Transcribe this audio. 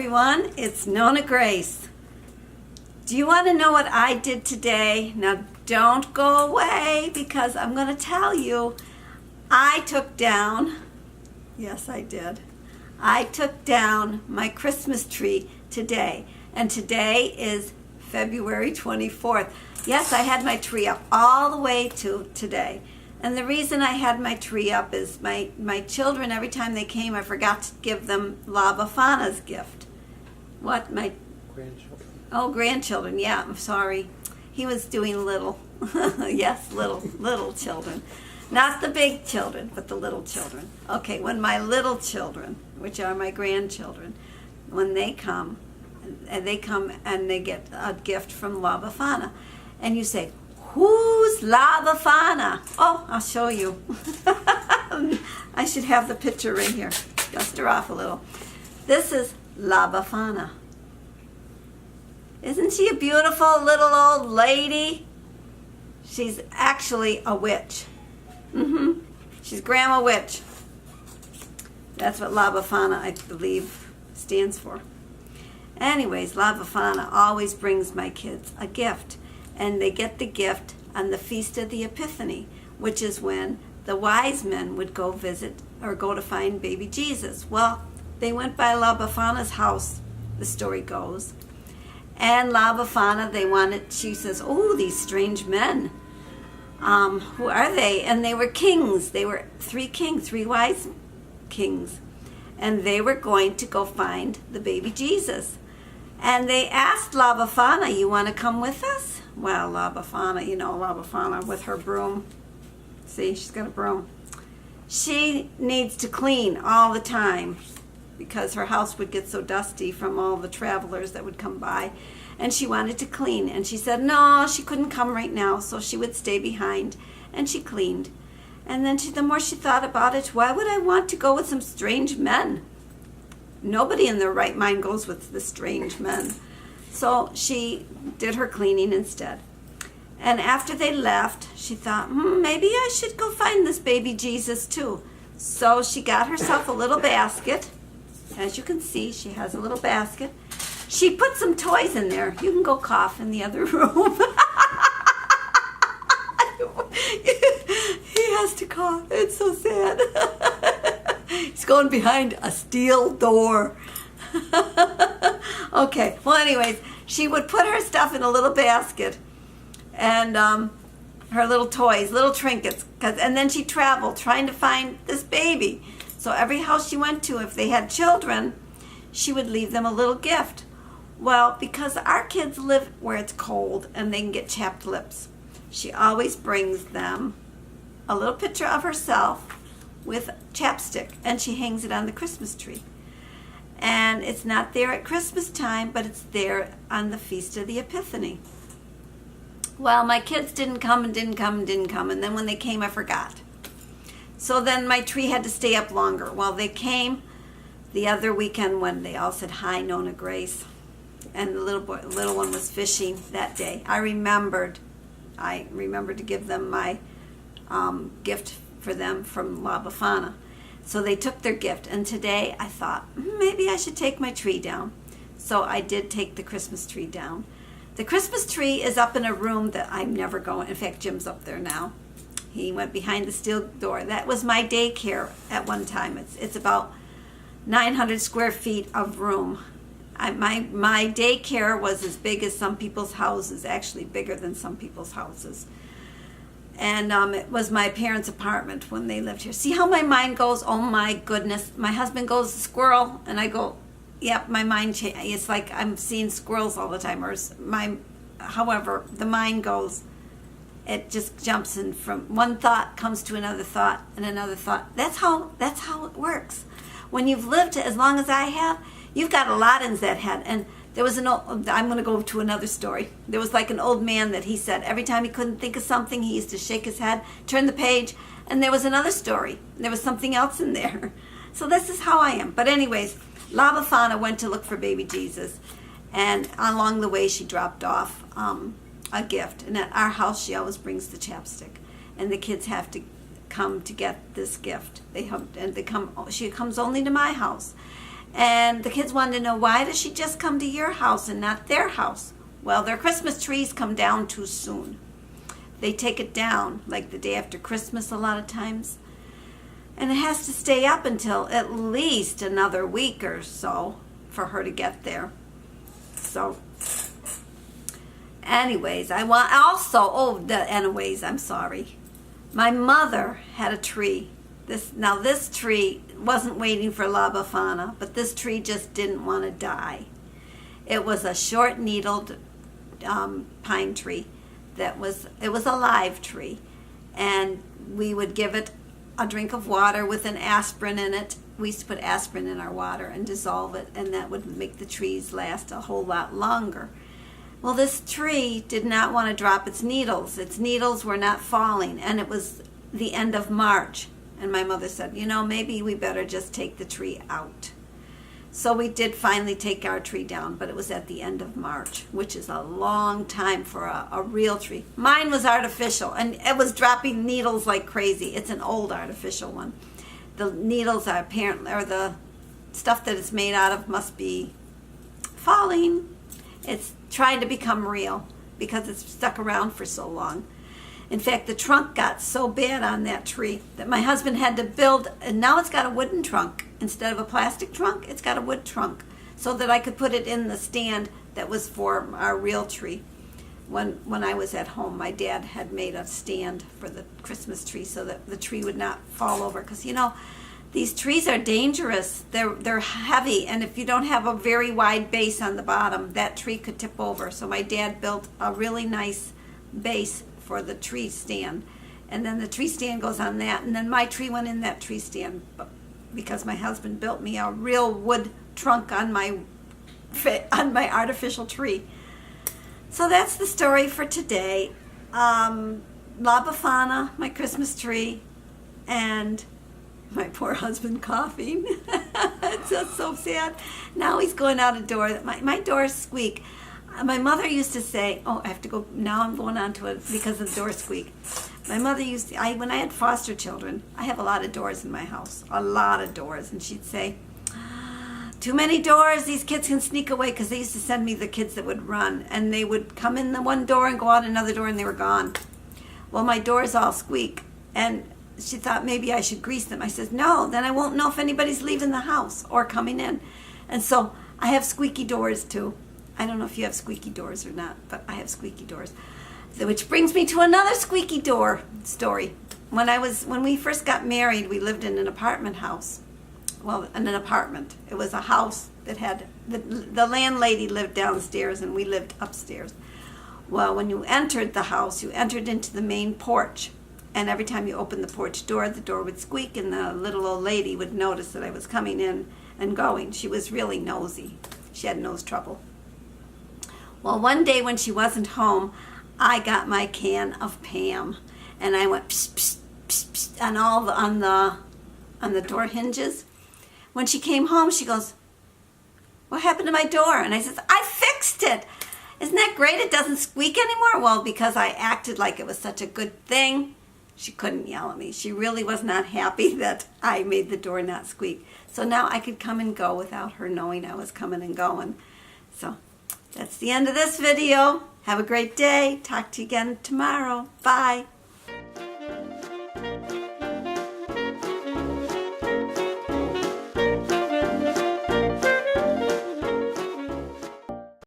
everyone, it's NonnaGrace. Do you want to know what I did today? Now don't go away because I'm going to tell you. I took down, yes I did, I took down my Christmas tree today. And today is February 24th. Yes, I had my tree up all the way to today. And the reason I had my tree up is my children, every time they came, I forgot to give them Bafanna's gift. What? My grandchildren. Oh, grandchildren. Yeah, I'm sorry. He was doing little. Yes, little children. Not the big children, but the little children. Okay, when my little children, which are my grandchildren, when they come and they get a gift from Bafanna, and you say, "Who's Bafanna?" Oh, I'll show you. I should have the picture right here. Dust her off a little. This is Bafanna. Isn't she a beautiful little old lady? She's actually a witch. She's Grandma Witch. That's what Bafanna, I believe, stands for. Anyways, Bafanna always brings my kids a gift. And they get the gift on the Feast of the Epiphany, which is when the wise men would go visit or go to find baby Jesus. Well, they went by Bafanna's house, the story goes. And Bafanna, she says, "Oh, these strange men. Who are they?" And they were kings. They were three wise kings. And they were going to go find the baby Jesus. And they asked Bafanna, "You want to come with us?" Well, Bafanna with her broom. See, she's got a broom. She needs to clean all the time because her house would get so dusty from all the travelers that would come by. And she wanted to clean. And she said no, she couldn't come right now, so she would stay behind. And she cleaned. And then the more she thought about it, why would I want to go with some strange men? Nobody in their right mind goes with the strange men. So she did her cleaning instead. And after they left, she thought, maybe I should go find this baby Jesus too. So she got herself a little basket. As you can see, she has a little basket. She put some toys in there. You can go cough in the other room. He has to cough. It's so sad. He's going behind a steel door. Okay, well anyways, she would put her stuff in a little basket and her little toys, little trinkets, and then she traveled trying to find this baby. So every house she went to, if they had children, she would leave them a little gift. Well, because our kids live where it's cold and they can get chapped lips, she always brings them a little picture of herself with chapstick, and she hangs it on the Christmas tree. And it's not there at Christmas time, but it's there on the Feast of the Epiphany. Well, my kids didn't come, and then when they came, I forgot. So then my tree had to stay up longer. Well, they came the other weekend when they all said, "Hi, NonnaGrace." And the little one was fishing that day. I remembered to give them my gift for them from Bafanna. So they took their gift, and today I thought, maybe I should take my tree down. So I did take the Christmas tree down. The Christmas tree is up in a room that I'm never going. In fact, Jim's up there now. He went behind the steel door. That was my daycare at one time. It's about 900 square feet of room. My daycare was as big as some people's houses, actually bigger than some people's houses. And it was my parents' apartment when they lived here. See how my mind goes? Oh my goodness. My husband goes, "Squirrel," and I go, yep, my mind changes. It's like I'm seeing squirrels all the time. However, the mind goes, it just jumps in from one thought comes to another thought and another thought. That's how it works. When you've lived as long as I have, you've got a lot in that head. And there was I'm going to go to another story. There was like an old man that he said every time he couldn't think of something, he used to shake his head, turn the page, and there was another story. There was something else in there. So this is how I am. But anyways, Bafanna went to look for baby Jesus, and along the way she dropped off a gift. And at our house, she always brings the chapstick, and the kids have to come to get this gift. She comes only to my house. And the kids wanted to know, why does she just come to your house and not their house? Well, their Christmas trees come down too soon. They take it down like the day after Christmas a lot of times. And it has to stay up until at least another week or so for her to get there. So, anyways, I want also, I'm sorry. My mother had a tree. This tree wasn't waiting for La Bafanna, but this tree just didn't want to die. It was a short-needled pine tree. It was a live tree, and we would give it a drink of water with an aspirin in it. We used to put aspirin in our water and dissolve it, and that would make the trees last a whole lot longer. Well, this tree did not want to drop its needles. Its needles were not falling, and it was the end of March. And my mother said, maybe we better just take the tree out. So we did finally take our tree down, but it was at the end of March, which is a long time for a real tree. Mine was artificial, and it was dropping needles like crazy. It's an old artificial one. The needles are apparently, or the stuff that it's made out of must be falling. It's trying to become real because it's stuck around for so long. In fact, the trunk got so bad on that tree that my husband had to build, and now it's got a wooden trunk. Instead of a plastic trunk, it's got a wood trunk, so that I could put it in the stand that was for our real tree. When I was at home, my dad had made a stand for the Christmas tree so that the tree would not fall over. Because, these trees are dangerous. They're heavy, and if you don't have a very wide base on the bottom, that tree could tip over. So my dad built a really nice base for the tree stand, and then the tree stand goes on that, and then my tree went in that tree stand because my husband built me a real wood trunk on my artificial tree. So that's the story for today. La Bafanna, my Christmas tree, and my poor husband coughing. It's just so sad. Now he's going out a door. My doors squeak. My mother used to say, I have to go, now I'm going on to it because of the door squeak. My mother used to, when I had foster children, I have a lot of doors in my house, a lot of doors, and she'd say, too many doors, these kids can sneak away, because they used to send me the kids that would run, and they would come in the one door and go out another door, and they were gone. Well, my doors all squeak, and she thought maybe I should grease them. I said, no, then I won't know if anybody's leaving the house or coming in. And so I have squeaky doors too. I don't know if you have squeaky doors or not, but I have squeaky doors. So, which brings me to another squeaky door story. When we first got married, we lived in an apartment house. Well, in an apartment. It was a house that had, the landlady lived downstairs and we lived upstairs. Well, when you entered the house, you entered into the main porch. And every time you opened the porch door, the door would squeak, and the little old lady would notice that I was coming in and going. She was really nosy. She had nose trouble. Well, one day when she wasn't home, I got my can of Pam, and I went psst, psst, psst, psst, on the door hinges. When she came home, she goes, "What happened to my door?" And I said, "I fixed it. Isn't that great? It doesn't squeak anymore." Well, because I acted like it was such a good thing, she couldn't yell at me. She really was not happy that I made the door not squeak. So now I could come and go without her knowing I was coming and going. So that's the end of this video. Have a great day. Talk to you again tomorrow. Bye.